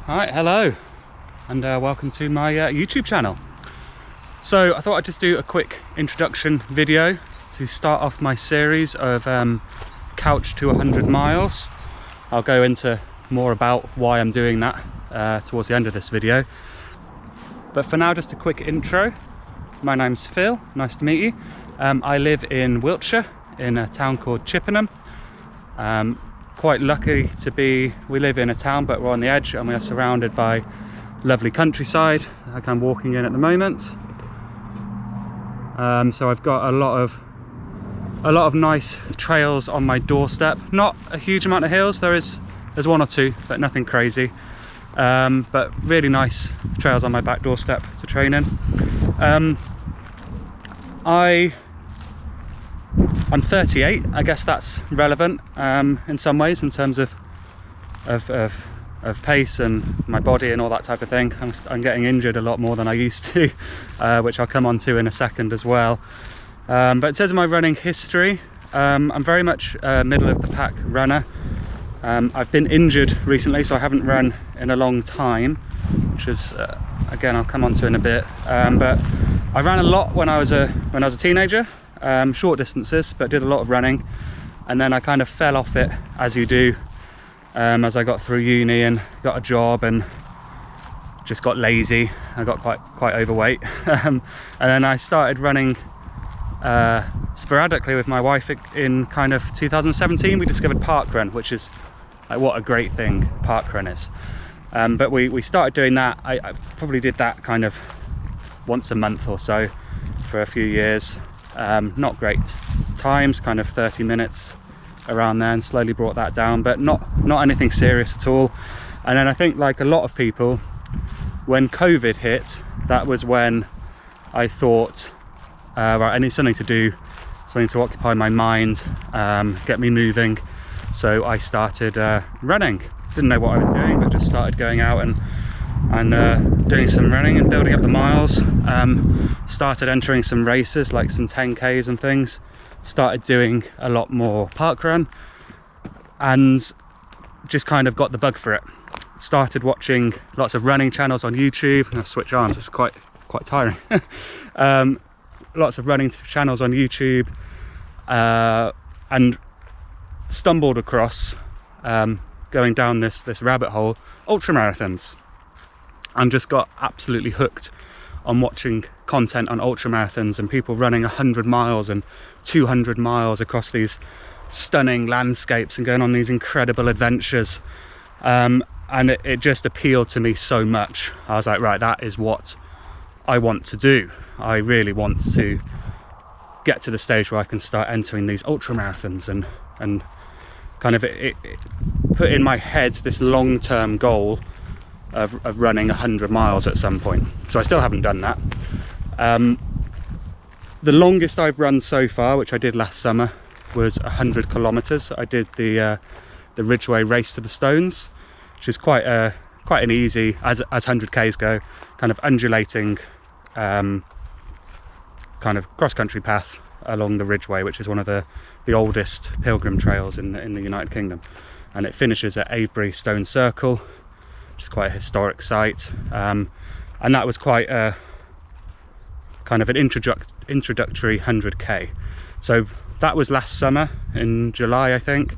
Alright, hello and welcome to my YouTube channel. So I thought I'd just do a quick introduction video to start off my series of Couch to 100 miles. I'll go into more about why I'm doing that towards the end of this video. But for now, just a quick intro. My name's Phil, nice to meet you. I live in Wiltshire in a town called Chippenham. Quite lucky to be, we live in a town but we're on the edge and we are surrounded by lovely countryside like I'm walking in at the moment. So I've got a lot of nice trails on my doorstep. Not a huge amount of hills, there's one or two but nothing crazy, but really nice trails on my back doorstep to train in. I'm 38, I guess that's relevant in some ways in terms of pace and my body and all that type of thing. I'm getting injured a lot more than I used to, which I'll come on to in a second as well. But in terms of my running history, I'm very much a middle of the pack runner. I've been injured recently, so I haven't run in a long time, which is again I'll come on to in a bit. But I ran a lot when I was a teenager. Short distances, but did a lot of running, and then I kind of fell off it, as you do, as I got through uni and got a job and just got lazy. I got quite overweight, and then I started running sporadically with my wife in kind of 2017. We discovered parkrun, which is like what a great thing parkrun is. But we started doing that. I probably did that kind of once a month or so for a few years. Not great times, kind of 30 minutes around there, and slowly brought that down, but not anything serious at all. And then I think, like a lot of people, when COVID hit, that was when I thought, right, I need something to do, something to occupy my mind, get me moving. So I started running. Didn't know what I was doing, but just started going out and doing some running and building up the miles. Started entering some races, like some 10Ks and things. Started doing a lot more parkrun and just kind of got the bug for it. Started watching lots of running channels on YouTube. I switch arms, it's quite tiring. Lots of running channels on YouTube, and stumbled across, going down this rabbit hole, ultra marathons. And just got absolutely hooked on watching content on ultra marathons and people running 100 miles and 200 miles across these stunning landscapes and going on these incredible adventures. And it just appealed to me so much. I was like, right, that is what I want to do. I really want to get to the stage where I can start entering these ultra marathons and kind of it put in my head this long-term goal of running 100 miles at some point. So I still haven't done that. The longest I've run so far, which I did last summer, was 100 kilometers. I did the Ridgeway Race to the Stones, which is quite an easy, as 100Ks go, kind of undulating kind of cross-country path along the Ridgeway, which is one of the oldest pilgrim trails in the United Kingdom. And it finishes at Avebury Stone Circle, which is quite a historic site, and that was quite a kind of an introductory 100K. So that was last summer in July, I think.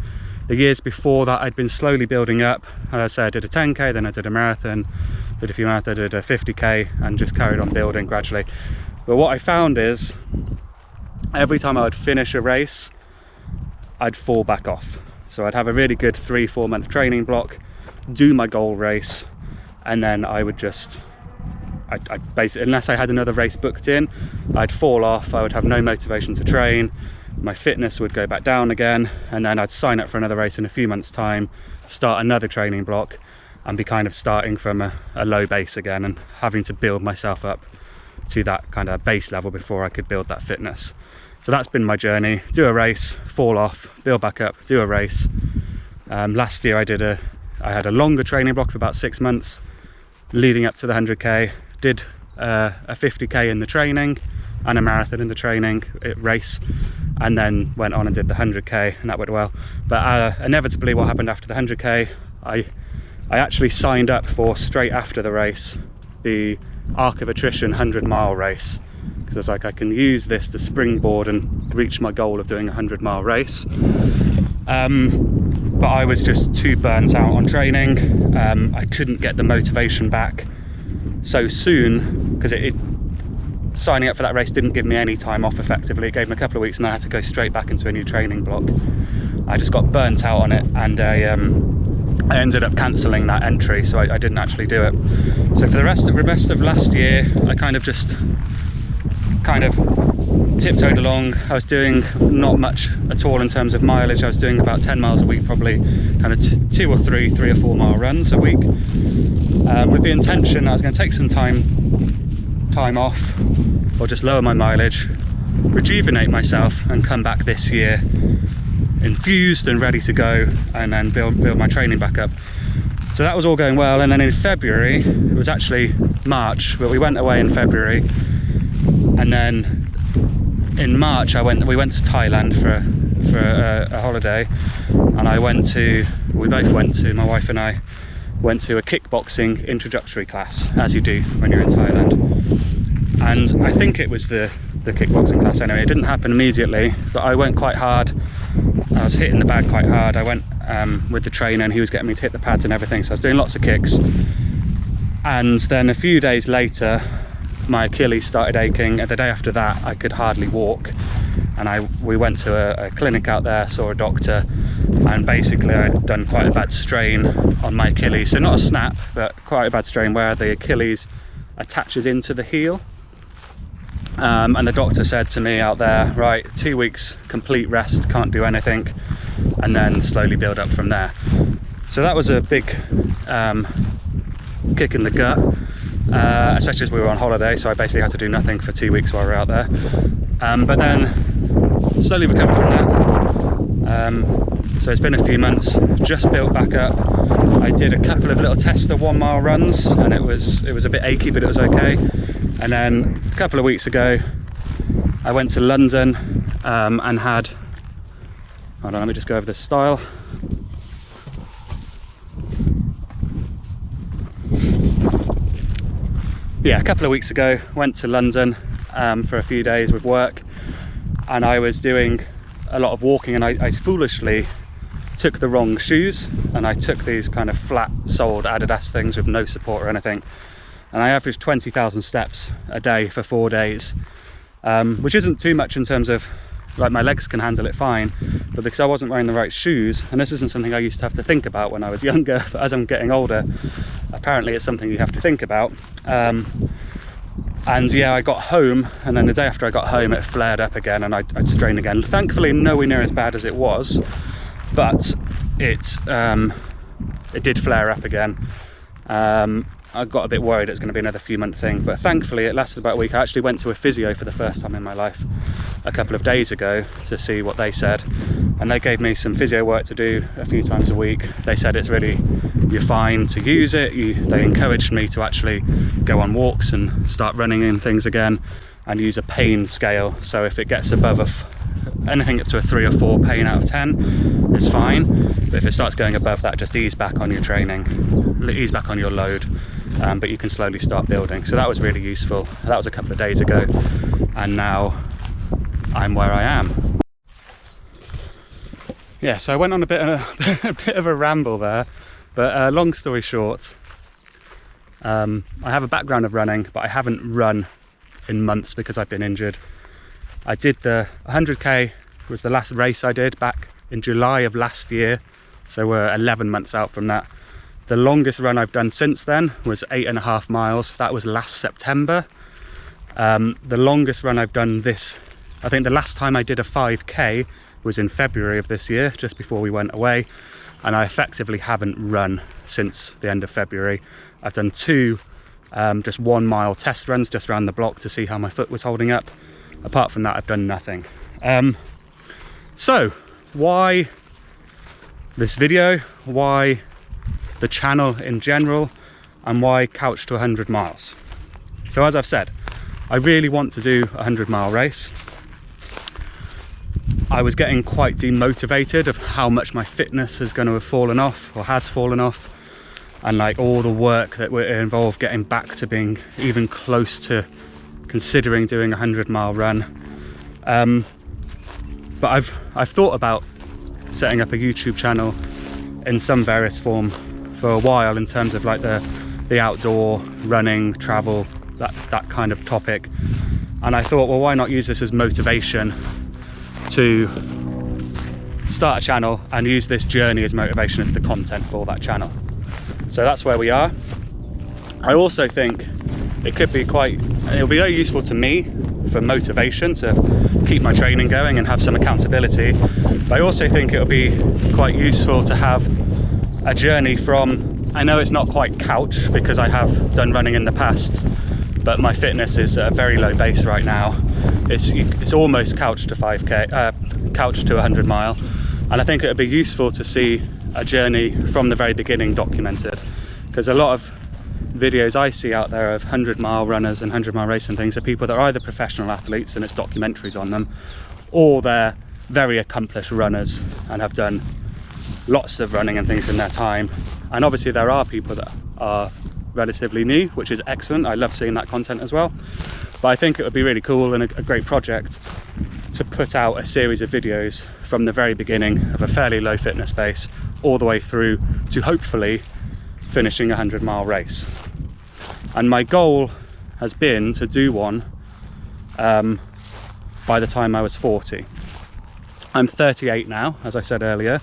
The years before that I'd been slowly building up. As I said, I did a 10K, then I did a marathon, did a few marathons, I did a 50K, and just carried on building gradually. But what I found is every time I would finish a race, I'd fall back off. So I'd have a really good 3-4 month training block, do my goal race, and then I would just, I'd basically, unless I had another race booked in, I'd fall off. I would have no motivation to train, my fitness would go back down again, and then I'd sign up for another race in a few months time, start another training block, and be kind of starting from a low base again and having to build myself up to that kind of base level before I could build that fitness. So that's been my journey. Do a race, fall off, build back up, do a race. Last year I had a longer training block for about 6 months leading up to the 100K. Did a 50K in the training and a marathon in the training race, and then went on and did the 100K, and that went well. But inevitably what happened after the 100K, I I actually signed up for, straight after the race, the Arc of Attrition 100-mile race, because I was like, I can use this to springboard and reach my goal of doing a 100-mile race. But I was just too burnt out on training. I couldn't get the motivation back so soon, because signing up for that race didn't give me any time off effectively. It gave me a couple of weeks and I had to go straight back into a new training block. I just got burnt out on it, and I ended up cancelling that entry, so I didn't actually do it. So for the rest of last year, I kind of tiptoed along. I was doing not much at all in terms of mileage. I was doing about 10 miles a week, probably kind of 3 or 4 mile runs a week, with the intention I was going to take some time off, or just lower my mileage, rejuvenate myself, and come back this year infused and ready to go, and then build my training back up. So that was all going well, and then in February, it was actually March, but we went away in February, and then in March we went to Thailand for a holiday, and my wife and I went to a kickboxing introductory class, as you do when you're in Thailand. And I think it was the kickboxing class anyway. It didn't happen immediately, but I went quite hard. I was hitting the bag quite hard. I went with the trainer, and he was getting me to hit the pads and everything, so I was doing lots of kicks. And then a few days later, my Achilles started aching, and the day after that I could hardly walk, and we went to a clinic out there, saw a doctor, and basically I'd done quite a bad strain on my Achilles. So not a snap, but quite a bad strain where the Achilles attaches into the heel. And the doctor said to me out there, right, 2 weeks complete rest, can't do anything, and then slowly build up from there. So that was a big kick in the gut, especially as we were on holiday, so I basically had to do nothing for 2 weeks while we were out there. But then slowly recovered from that. So it's been a few months, just built back up. I did a couple of little tester 1 mile runs, and it was a bit achy, but it was okay. And then a couple of weeks ago, I went to London and had, hold on, let me just go over this style. Yeah, a couple of weeks ago, went to London for a few days with work, and I was doing a lot of walking, and I foolishly took the wrong shoes, and I took these kind of flat-soled Adidas things with no support or anything. And I averaged 20,000 steps a day for 4 days, which isn't too much in terms of, like, my legs can handle it fine, but because I wasn't wearing the right shoes, and this isn't something I used to have to think about when I was younger, but as I'm getting older, apparently it's something you have to think about. And yeah, I got home, and then the day after I got home it flared up again, and I'd strained again. Thankfully nowhere near as bad as it was, but it did flare up again. I got a bit worried it was going to be another few-month thing, but thankfully it lasted about a week. I actually went to a physio for the first time in my life a couple of days ago to see what they said, and they gave me some physio work to do a few times a week. They said it's really, you're fine to use it. They encouraged me to actually go on walks and start running and things again, and use a pain scale. So if it gets above anything up to a 3 or 4 pain out of 10, it's fine. But if it starts going above that, just ease back on your training, ease back on your load, but you can slowly start building. So that was really useful. That was a couple of days ago, and now I'm where I am. Yeah, so I went on a bit of a ramble there, but long story short, I have a background of running, but I haven't run in months because I've been injured. I did the 100k, was the last race I did back in July of last year, so we're 11 months out from that. The longest run I've done since then was 8.5 miles. That was last September. The longest run I've done I think the last time I did a 5k was in February of this year, just before we went away, and I effectively haven't run since the end of February. I've done 2 just 1 mile test runs just around the block to see how my foot was holding up. Apart from that, I've done nothing. So why this video, why the channel in general, and why Couch to 100 miles? So as I've said, I really want to do a 100-mile race. I was getting quite demotivated of how much my fitness is going to have fallen off, or has fallen off. and like all the work that would involve getting back to being even close to considering doing a 100-mile run. But I've thought about setting up a YouTube channel in some various form for a while, in terms of like the outdoor running, travel, that kind of topic. And I thought, well, why not use this as motivation to start a channel and use this journey as motivation as the content for that channel. So that's where we are. I also think it'll be very useful to me for motivation to keep my training going and have some accountability. But I also think it'll be quite useful to have a journey from, I know it's not quite couch because I have done running in the past, but my fitness is at a very low base right now. It's almost couch to 5k, couch to 100 mile. And I think it would be useful to see a journey from the very beginning documented, because a lot of videos I see out there of 100-mile runners and 100-mile racing things are people that are either professional athletes and it's documentaries on them, or they're very accomplished runners and have done lots of running and things in their time. And obviously there are people that are relatively new, which is excellent. I love seeing that content as well. But I think it would be really cool and a great project to put out a series of videos from the very beginning of a fairly low fitness base all the way through to hopefully finishing a 100-mile race. And my goal has been to do one by the time I was 40. I'm 38 now, as I said earlier,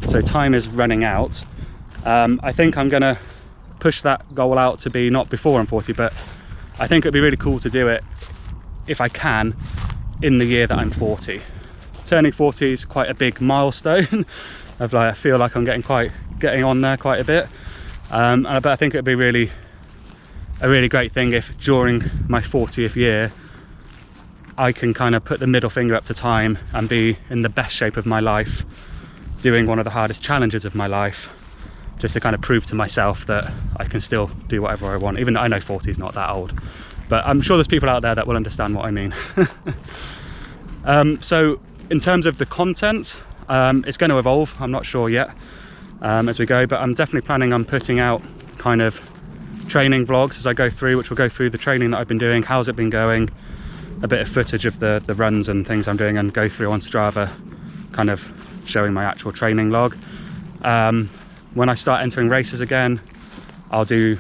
so time is running out. I think I'm gonna push that goal out to be not before I'm 40, but I think it'd be really cool to do it, if I can, in the year that I'm 40. Turning 40 is quite a big milestone. I feel like I'm getting on there quite a bit. But I think it'd be a really great thing if during my 40th year I can kind of put the middle finger up to time and be in the best shape of my life, doing one of the hardest challenges of my life, just to kind of prove to myself that I can still do whatever I want, even though I know 40 is not that old. But I'm sure there's people out there that will understand what I mean. So in terms of the content, it's going to evolve. I'm not sure yet as we go, but I'm definitely planning on putting out kind of training vlogs as I go through, which will go through the training that I've been doing, how's it been going, a bit of footage of the runs and things I'm doing, and go through on Strava, kind of showing my actual training log. When I start entering races again, I'll do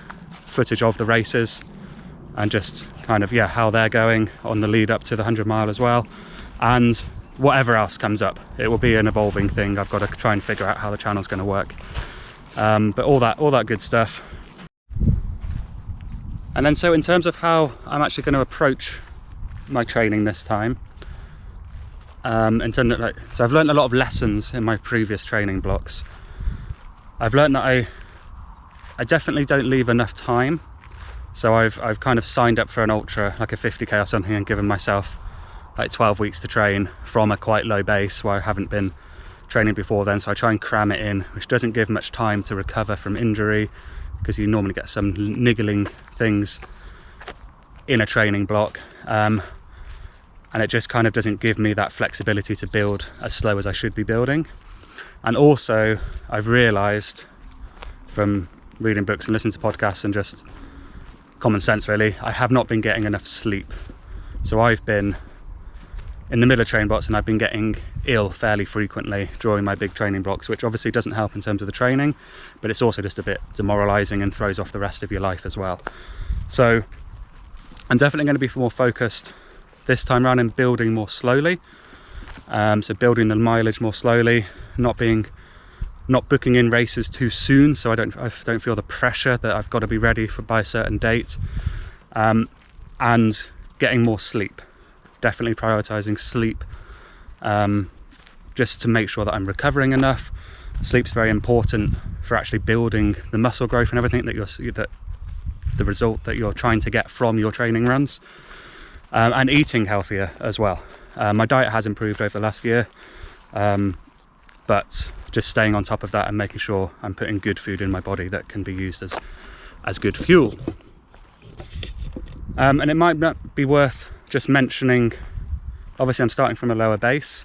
footage of the races and just kind of, how they're going on the lead up to the 100-mile as well. And whatever else comes up, it will be an evolving thing. I've got to try and figure out how the channel's going to work. But all that good stuff. And then so in terms of how I'm actually going to approach my training this time, in terms of so I've learned a lot of lessons in my previous training blocks. I've learned that I definitely don't leave enough time. So I've kind of signed up for an ultra, like a 50k or something, and given myself like 12 weeks to train from a quite low base where I haven't been training before then. So I try and cram it in, which doesn't give much time to recover from injury, because you normally get some niggling things in a training block. And it just kind of doesn't give me that flexibility to build as slow as I should be building. And also I've realized from reading books and listening to podcasts and just common sense really, I have not been getting enough sleep. So I've been in the middle of training blocks and I've been getting ill fairly frequently during my big training blocks, which obviously doesn't help in terms of the training, but it's also just a bit demoralizing and throws off the rest of your life as well. So I'm definitely going to be more focused this time around in building more slowly. So building the mileage more slowly, not booking in races too soon, so I don't feel the pressure that I've got to be ready by a certain date, and getting more sleep. Definitely prioritizing sleep, just to make sure that I'm recovering enough. Sleep's very important for actually building the muscle growth and everything that the result that you're trying to get from your training runs, and eating healthier as well. My diet has improved over the last year, but just staying on top of that and making sure I'm putting good food in my body that can be used as good fuel. And it might not be worth just mentioning, obviously I'm starting from a lower base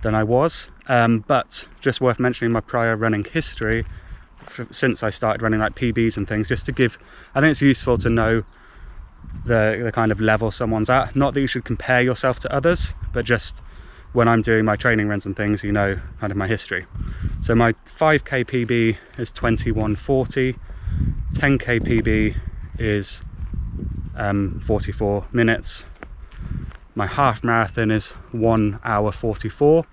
than I was, but just worth mentioning my prior running history since I started running like PBs and things, just to give, I think it's useful to know the kind of level someone's at. Not that you should compare yourself to others, but just when I'm doing my training runs and things, you know, kind of my history. So my 5k PB is 21:40, 10k PB is 44 minutes. My half marathon is 1 hour 44,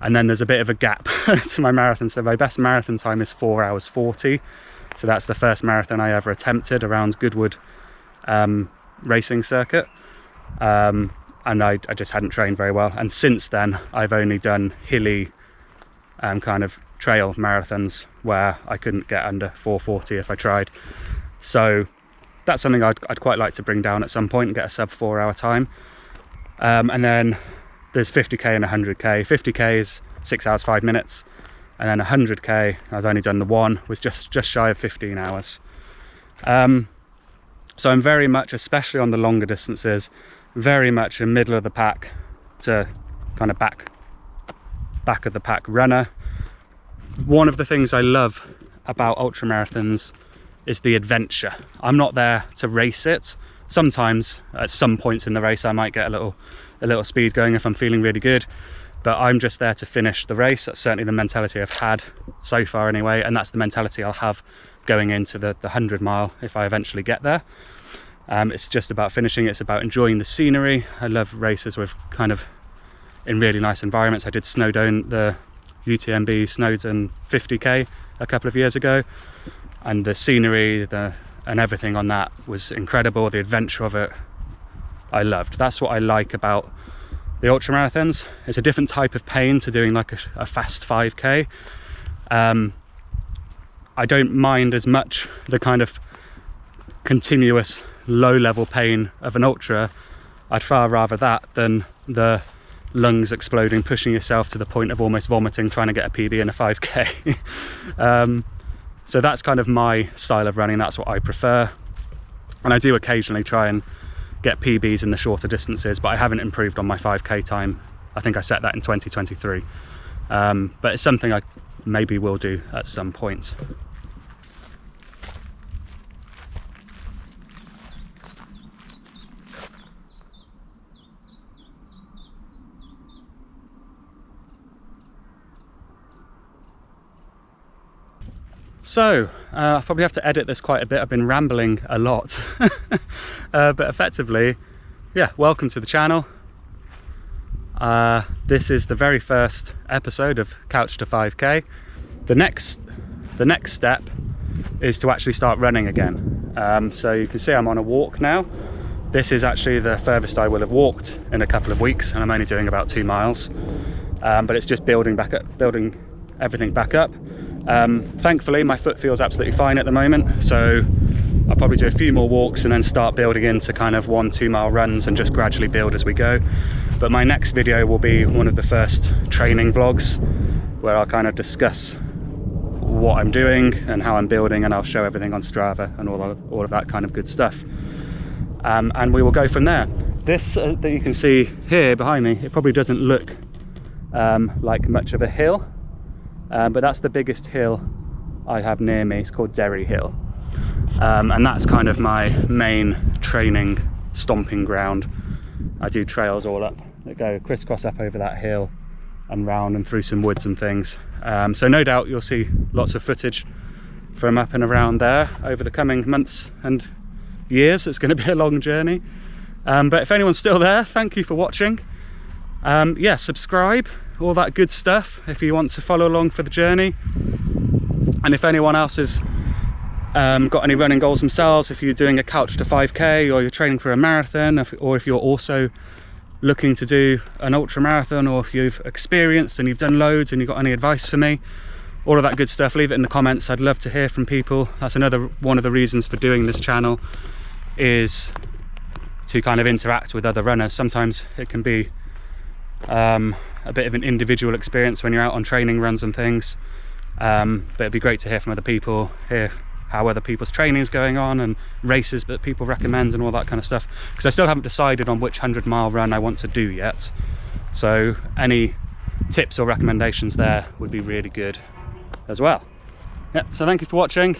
and then there's a bit of a gap to my marathon. So my best marathon time is 4 hours 40. So that's the first marathon I ever attempted around Goodwood racing circuit. And I just hadn't trained very well. And since then, I've only done hilly kind of trail marathons where I couldn't get under 4:40 if I tried. So that's something I'd quite like to bring down at some point and get a sub 4 hour time. And then there's 50k and 100k. 50k is 6 hours 5 minutes, and then 100k, I've only done the one, was just shy of 15 hours. So I'm very much, especially on the longer distances, very much a middle of the pack to kind of back of the pack runner. One of the things I love about ultra marathons is the adventure. I'm not there to race it. Sometimes at some points in the race I might get a little speed going if I'm feeling really good, but I'm just there to finish the race. That's certainly the mentality I've had so far anyway, and that's the mentality I'll have going into the 100 mile if I eventually get there. It's just about finishing. It's about enjoying the scenery. I love races with kind of in really nice environments. I did Snowdon, the UTMB Snowdon 50k a couple of years ago, and the scenery and everything on that was incredible. The adventure of it I loved. That's what I like about the ultra marathons. It's a different type of pain to doing like a fast 5k. I don't mind as much the kind of continuous low level pain of an ultra. I'd far rather that than the lungs exploding, pushing yourself to the point of almost vomiting trying to get a PB in a 5k. So that's kind of my style of running. That's what I prefer, and I do occasionally try and get PBs in the shorter distances, but I haven't improved on my 5k time. I think I set that in 2023, but it's something I maybe will do at some point. So, I probably have to edit this quite a bit. I've been rambling a lot. But effectively, yeah, welcome to the channel. This is the very first episode of Couch to 5k. The next step is to actually start running again. So you can see I'm on a walk now. This is actually the furthest I will have walked in a couple of weeks, and I'm only doing about 2 miles. But it's just building everything back up. Thankfully my foot feels absolutely fine at the moment, so I'll probably do a few more walks and then start building into kind of 1-2 mile runs and just gradually build as we go. But my next video will be one of the first training vlogs where I'll kind of discuss what I'm doing and how I'm building, and I'll show everything on Strava and all of that kind of good stuff. And we will go from there. This that you can see here behind me, it probably doesn't look like much of a hill, but that's the biggest hill I have near me. It's called Derry Hill, and that's kind of my main training stomping ground. I do trails all up that go crisscross up over that hill and round and through some woods and things. So no doubt you'll see lots of footage from up and around there over the coming months and years. It's going to be a long journey, but if anyone's still there, thank you for watching. Yeah, subscribe, all that good stuff if you want to follow along for the journey. And if anyone else has got any running goals themselves, if you're doing a Couch to 5k or you're training for a marathon, or if you're also looking to do an ultra marathon, or if you've experienced and you've done loads and you've got any advice for me, all of that good stuff, leave it in the comments. I'd love to hear from people. That's another one of the reasons for doing this channel, is to kind of interact with other runners. Sometimes it can be a bit of an individual experience when you're out on training runs and things, but it'd be great to hear from other people, hear how other people's training is going on and races that people recommend and all that kind of stuff, because I still haven't decided on which 100-mile run I want to do yet. So any tips or recommendations there would be really good as well. Yeah, so thank you for watching,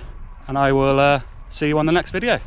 and I will see you on the next video.